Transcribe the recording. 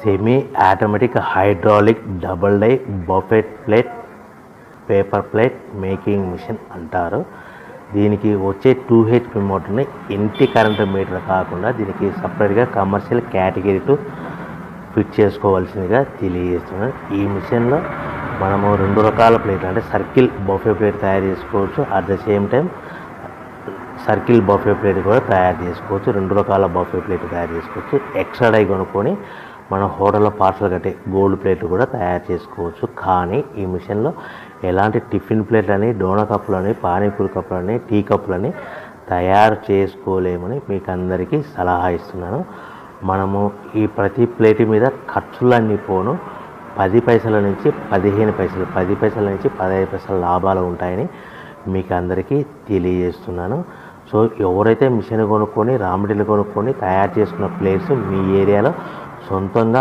Semi automatic hydraulic double die buffet plate paper plate making machine అంటారు. దీనికి వచ్చే 2HP మోటార్ని ఇంటి కరెంటు మీటర్ కాకుండా దీనికి సపరేట్గా కమర్షియల్ కేటగిరీ ఫిట్ చేసుకోవాల్సిందిగా తెలియజేస్తున్నాను. ఈ మిషన్లో మనము 2 రకాల ప్లేట్లు అంటే సర్కిల్ బఫే ప్లేట్ తయారు చేసుకోవచ్చు. At the same time circle buffet plate కూడా తయారు చేసుకోవచ్చు. 2 రకాల బఫే ప్లేట్ తయారు చేసుకోవచ్చు. ఎక్స్ట్రా డై కొనుక్కొని మన హోటల్లో పార్సల్ కట్టే గోల్డ్ ప్లేట్లు కూడా తయారు చేసుకోవచ్చు. కానీ ఈ మిషన్లో ఎలాంటి టిఫిన్ ప్లేట్లని, డోనా కప్పులని, పానీపూరి కప్పులని, టీ కప్పులని తయారు చేసుకోలేమని మీకు అందరికీ సలహా ఇస్తున్నాను. మనము ఈ ప్రతి ప్లేట్ మీద ఖర్చులన్నీ పోను 10 పైసల నుంచి 15 పైసలు, 10 పైసల నుంచి 15 పైసల లాభాలు ఉంటాయని మీకు అందరికీ తెలియజేస్తున్నాను. సో ఎవరైతే మిషన్ కొనుక్కొని రా మెటీరియల్ కొనుక్కొని తయారు చేసుకున్న ప్లేట్స్ మీ ఏరియాలో సొంతంగా